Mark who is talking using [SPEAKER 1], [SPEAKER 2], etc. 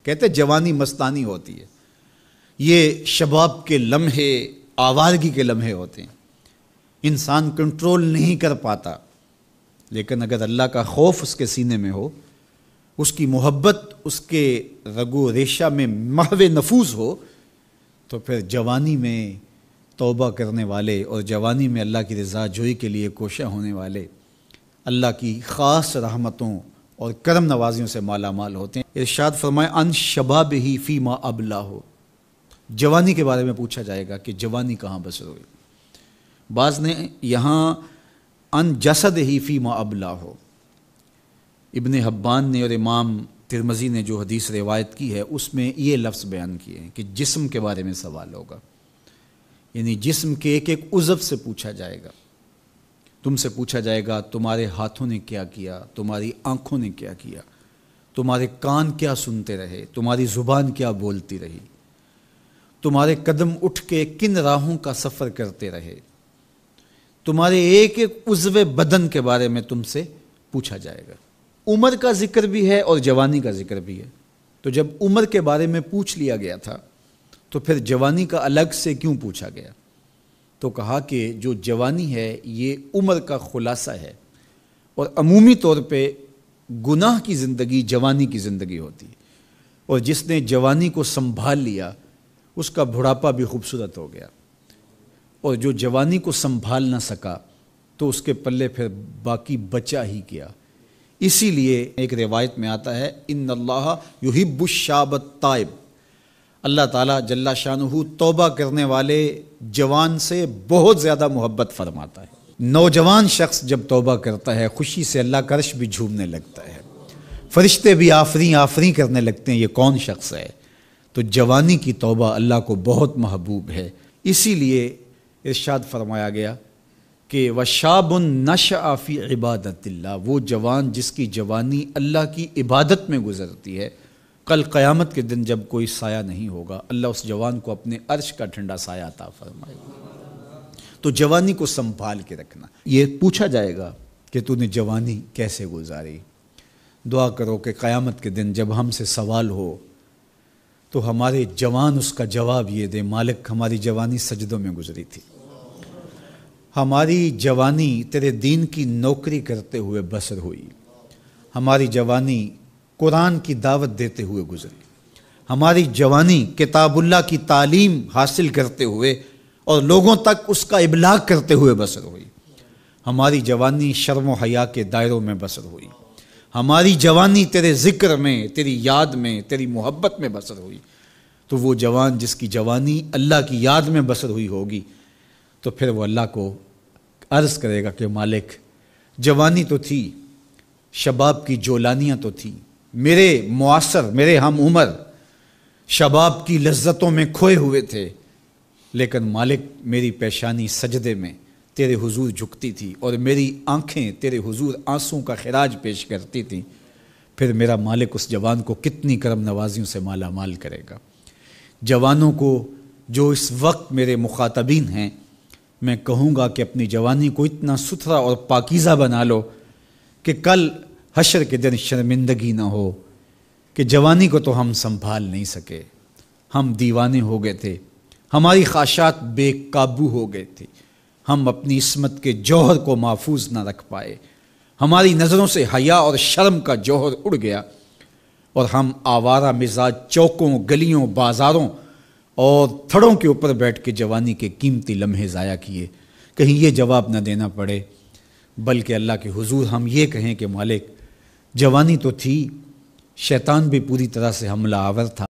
[SPEAKER 1] کہتے جوانی مستانی ہوتی ہے، یہ شباب کے لمحے آوارگی کے لمحے ہوتے ہیں، انسان کنٹرول نہیں کر پاتا، لیکن اگر اللہ کا خوف اس کے سینے میں ہو، اس کی محبت اس کے رگ و ریشہ میں محو نفوذ ہو، تو پھر جوانی میں توبہ کرنے والے اور جوانی میں اللہ کی رضا جوئی کے لیے کوشاں ہونے والے اللہ کی خاص رحمتوں اور کرم نوازیوں سے مالا مال ہوتے ہیں۔ ارشاد فرمائے ان شبابہ فیما ابلاہ، جوانی کے بارے میں پوچھا جائے گا کہ جوانی کہاں بسر ہوئی۔ بعض نے یہاں ان جسدہ فیما ابلاہ، ابن حبان نے اور امام ترمذی نے جو حدیث روایت کی ہے اس میں یہ لفظ بیان کیے ہیں کہ جسم کے بارے میں سوال ہوگا، یعنی جسم کے ایک ایک عضو سے پوچھا جائے گا۔ تم سے پوچھا جائے گا تمہارے ہاتھوں نے کیا کیا، تمہاری آنکھوں نے کیا کیا، تمہارے کان کیا سنتے رہے، تمہاری زبان کیا بولتی رہی، تمہارے قدم اٹھ کے کن راہوں کا سفر کرتے رہے، تمہارے ایک ایک عضو بدن کے بارے میں تم سے پوچھا جائے گا۔ عمر کا ذکر بھی ہے اور جوانی کا ذکر بھی ہے، تو جب عمر کے بارے میں پوچھ لیا گیا تھا تو پھر جوانی کا الگ سے کیوں پوچھا گیا؟ تو کہا کہ جو جوانی ہے یہ عمر کا خلاصہ ہے، اور عمومی طور پہ گناہ کی زندگی جوانی کی زندگی ہوتی ہے، اور جس نے جوانی کو سنبھال لیا اس کا بڑھاپا بھی خوبصورت ہو گیا، اور جو جوانی کو سنبھال نہ سکا تو اس کے پلے پھر باقی بچا ہی کیا۔ اسی لیے ایک روایت میں آتا ہے ان اللہ یحب الشاب التائب، اللہ تعالیٰ جل شانہ توبہ کرنے والے جوان سے بہت زیادہ محبت فرماتا ہے۔ نوجوان شخص جب توبہ کرتا ہے خوشی سے اللہ کا عرش بھی جھومنے لگتا ہے، فرشتے بھی آفریں آفریں کرنے لگتے ہیں، یہ کون شخص ہے؟ تو جوانی کی توبہ اللہ کو بہت محبوب ہے۔ اسی لیے ارشاد فرمایا گیا کہ وَشَابٌ نَشَأَ فِي عِبَادَةِ اللَّهِ، وہ جوان جس کی جوانی اللہ کی عبادت میں گزرتی ہے، کل قیامت کے دن جب کوئی سایہ نہیں ہوگا اللہ اس جوان کو اپنے عرش کا ٹھنڈا سایہ عطا فرمائے گا۔ تو جوانی کو سنبھال کے رکھنا، یہ پوچھا جائے گا کہ تو نے جوانی کیسے گزاری۔ دعا کرو کہ قیامت کے دن جب ہم سے سوال ہو تو ہمارے جوان اس کا جواب یہ دے مالک ہماری جوانی سجدوں میں گزری تھی، ہماری جوانی تیرے دین کی نوکری کرتے ہوئے بسر ہوئی، ہماری جوانی قرآن کی دعوت دیتے ہوئے گزری، ہماری جوانی کتاب اللہ کی تعلیم حاصل کرتے ہوئے اور لوگوں تک اس کا ابلاغ کرتے ہوئے بسر ہوئی، ہماری جوانی شرم و حیا کے دائروں میں بسر ہوئی، ہماری جوانی تیرے ذکر میں، تیری یاد میں، تیری محبت میں بسر ہوئی۔ تو وہ جوان جس کی جوانی اللہ کی یاد میں بسر ہوئی ہوگی تو پھر وہ اللہ کو عرض کرے گا کہ مالک جوانی تو تھی، شباب کی جولانیاں تو تھیں، میرے معاصر میرے ہم عمر شباب کی لذتوں میں کھوئے ہوئے تھے، لیکن مالک میری پیشانی سجدے میں تیرے حضور جھکتی تھی اور میری آنکھیں تیرے حضور آنسوں کا خراج پیش کرتی تھیں، پھر میرا مالک اس جوان کو کتنی کرم نوازیوں سے مالا مال کرے گا۔ جوانوں کو جو اس وقت میرے مخاطبین ہیں میں کہوں گا کہ اپنی جوانی کو اتنا ستھرا اور پاکیزہ بنا لو کہ کل حشر کے دن شرمندگی نہ ہو کہ جوانی کو تو ہم سنبھال نہیں سکے، ہم دیوانے ہو گئے تھے، ہماری خواہشات بے قابو ہو گئے تھے، ہم اپنی عصمت کے جوہر کو محفوظ نہ رکھ پائے، ہماری نظروں سے حیا اور شرم کا جوہر اڑ گیا اور ہم آوارہ مزاج چوکوں گلیوں بازاروں اور تھڑوں کے اوپر بیٹھ کے جوانی کے قیمتی لمحے ضائع کیے۔ کہیں یہ جواب نہ دینا پڑے بلکہ اللہ کے حضور ہم یہ کہیں کہ مالک جوانی تو تھی، شیطان بھی پوری طرح سے حملہ آور تھا،